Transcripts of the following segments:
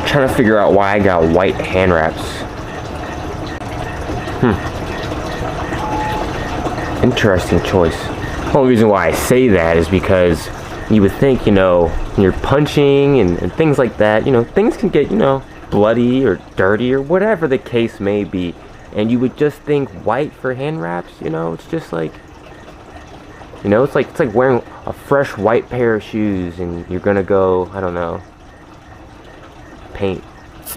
trying to figure out why I got white hand wraps. Interesting choice. The only reason why I say that is because you would think, you know, when you're punching and things like that, you know, things can get, you know, bloody or dirty or whatever the case may be. And you would just think white for hand wraps, you know, it's just like, you know, it's like wearing a fresh white pair of shoes and you're gonna go, I don't know, paint.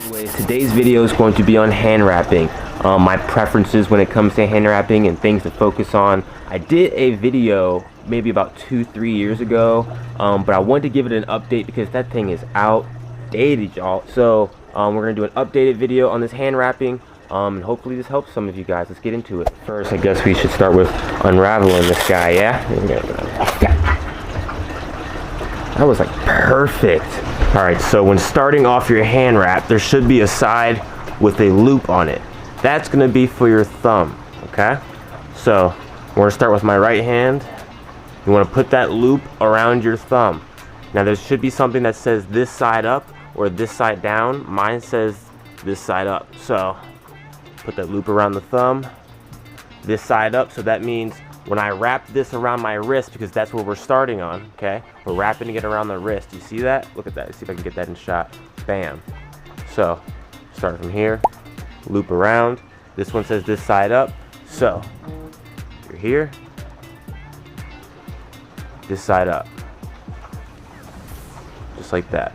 Anyways, today's video is going to be on hand wrapping. My preferences when it comes to hand wrapping and things to focus on. I did a video maybe about 2-3 years ago, but I wanted to give it an update because that thing is outdated, y'all. So we're gonna do an updated video on this hand wrapping, and hopefully this helps some of you guys. Let's get into it. First, I guess we should start with unraveling this guy. Yeah, that was like perfect. All right, so when starting off your hand wrap, there should be a side with a loop on it. That's gonna be for your thumb, okay? So we're gonna start with my right hand. You wanna put that loop around your thumb. Now there should be something that says this side up or this side down. Mine says this side up. So put that loop around the thumb, this side up. So that means when I wrap this around my wrist, because that's where we're starting on, okay? We're wrapping it around the wrist. You see that? Look at that. Let's see if I can get that in shot. Bam. So start from here, loop around. This one says this side up. So you're here, this side up, just like that.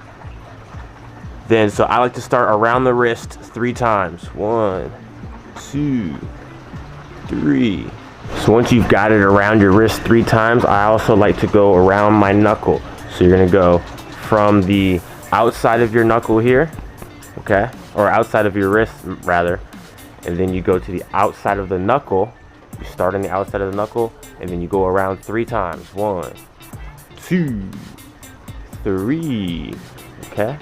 Then, so I like to start around the wrist 3 times. 1, 2, 3. So once you've got it around your wrist 3 times, I also like to go around my knuckle. So you're gonna go from the outside of your knuckle here, okay? Or outside of your wrist, rather. And then you go to the outside of the knuckle. You start on the outside of the knuckle, and then you go around 3 times. 1, 2, 3. Okay?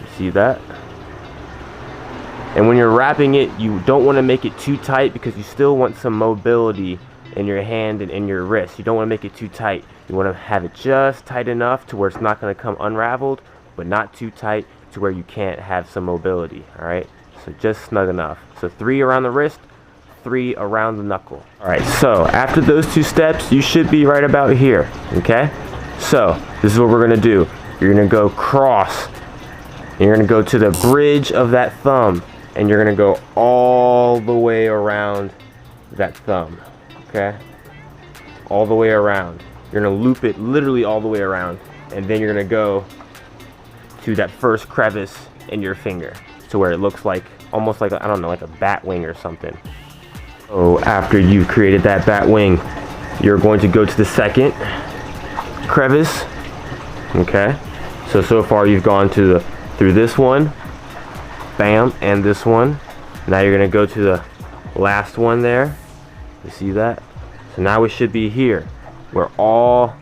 You see that? And when you're wrapping it, you don't want to make it too tight because you still want some mobility in your hand and in your wrist. You don't want to make it too tight. You want to have it just tight enough to where it's not going to come unraveled, but not too tight to where you can't have some mobility. All right? So just snug enough. So 3 around the wrist, 3 around the knuckle. All right, so after those 2 steps, you should be right about here, okay? So this is what we're gonna do. You're gonna go cross, and you're gonna go to the bridge of that thumb, and you're gonna go all the way around that thumb, okay? All the way around. You're gonna loop it literally all the way around, and then you're gonna go to that first crevice in your finger to where it looks like, almost like, I don't know, like a bat wing or something. So after you've created that bat wing, you're going to go to the second crevice, okay? So far you've gone to through this one, bam, and this one. Now you're gonna go to the last one there. You see that? So now we should be here, where all,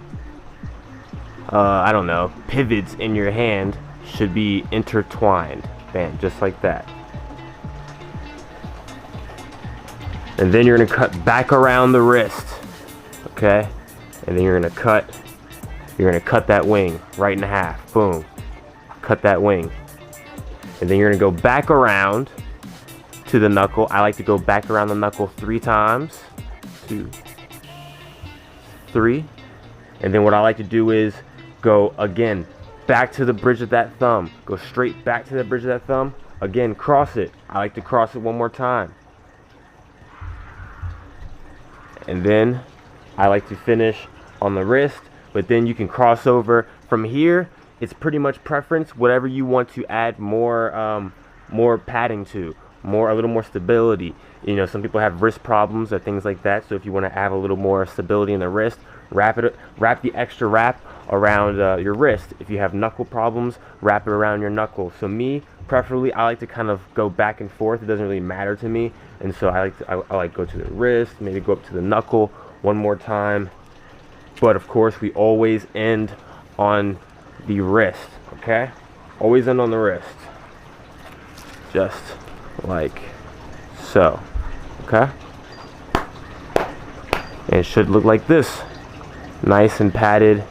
I don't know, pivots in your hand should be intertwined. Bam, just like that. And then you're gonna cut back around the wrist, okay? And then you're gonna cut that wing right in half. Boom. Cut that wing. And then you're gonna go back around to the knuckle. I like to go back around the knuckle 3 times. 2, 3. And then what I like to do is go again back to the bridge of that thumb. Go straight back to the bridge of that thumb. Again, cross it. I like to cross it one more time. And then I like to finish on the wrist, but then you can cross over from here. It's pretty much preference, whatever you want to add more more padding to, a little more stability. You know, some people have wrist problems or things like that, so if you want to add a little more stability in the wrist, wrap the extra wrap around your wrist. If you have knuckle problems, wrap it around your knuckle. So me, preferably, I like to kind of go back and forth. It doesn't really matter to me, and so I like go to the wrist, maybe go up to the knuckle one more time. But of course, we always end on the wrist, okay? Always end on the wrist, just like so, okay? And it should look like this, nice and padded.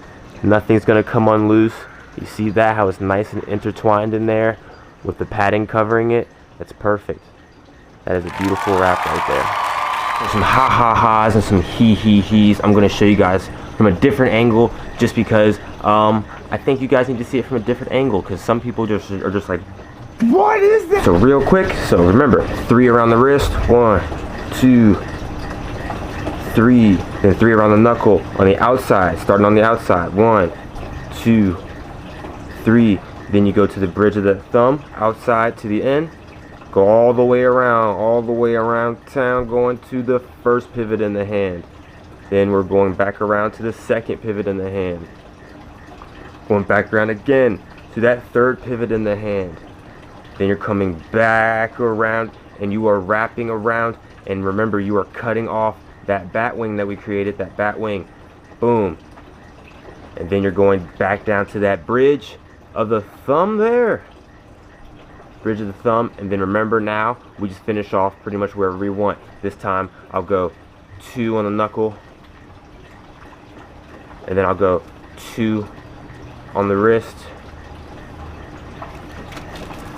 Nothing's gonna come unloose. You see that, how it's nice and intertwined in there. with the padding covering it, that's perfect. That is a beautiful wrap right there. Some ha ha ha's and some he he's. I'm gonna show you guys from a different angle, just because I think you guys need to see it from a different angle, because some people are just like, what is that? So real quick, so remember, 3 around the wrist, 1, 2, 3, then 3 around the knuckle on the outside, starting on the outside, 1, 2, 3. Then you go to the bridge of the thumb, outside to the end, go all the way around town, going to the first pivot in the hand. Then we're going back around to the second pivot in the hand. Going back around again to that third pivot in the hand. Then you're coming back around and you are wrapping around, and remember, you are cutting off that bat wing that we created, that bat wing. Boom. And then you're going back down to that bridge of the thumb there. Bridge of the thumb, and then remember, now we just finish off pretty much wherever we want. This time I'll go 2 on the knuckle, and then I'll go 2 on the wrist,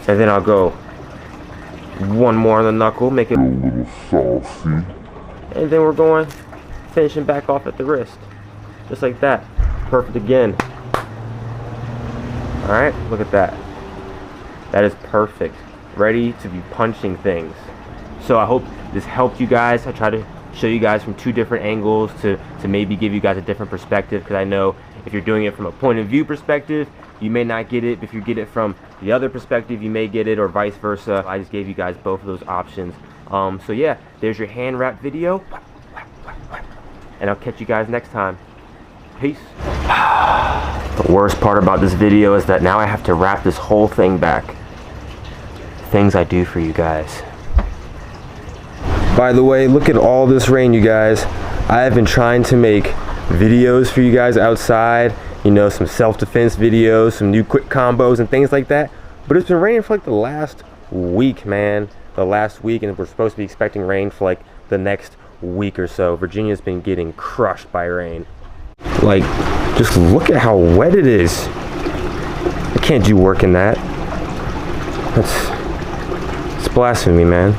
and then I'll go 1 more on the knuckle, make it a little saucy, and then we're going finishing back off at the wrist, just like that. Perfect again. All right, look at that. That is perfect. Ready to be punching things. So I hope this helped you guys. I try to show you guys from 2 different angles to maybe give you guys a different perspective, because I know if you're doing it from a point of view perspective, you may not get it. If you get it from the other perspective, you may get it, or vice versa. I just gave you guys both of those options. So yeah, there's your hand wrap video, and I'll catch you guys next time. Peace. The worst part about this video is that now I have to wrap this whole thing back. Things I do for you guys. By the way, look at all this rain, you guys. I have been trying to make videos for you guys outside, you know, some self-defense videos, some new quick combos and things like that, but it's been raining for like the last week, man. The last week, and we're supposed to be expecting rain for like the next week or so. Virginia's been getting crushed by rain. Like, just look at how wet it is. I can't do work in that. It's blasphemy, man.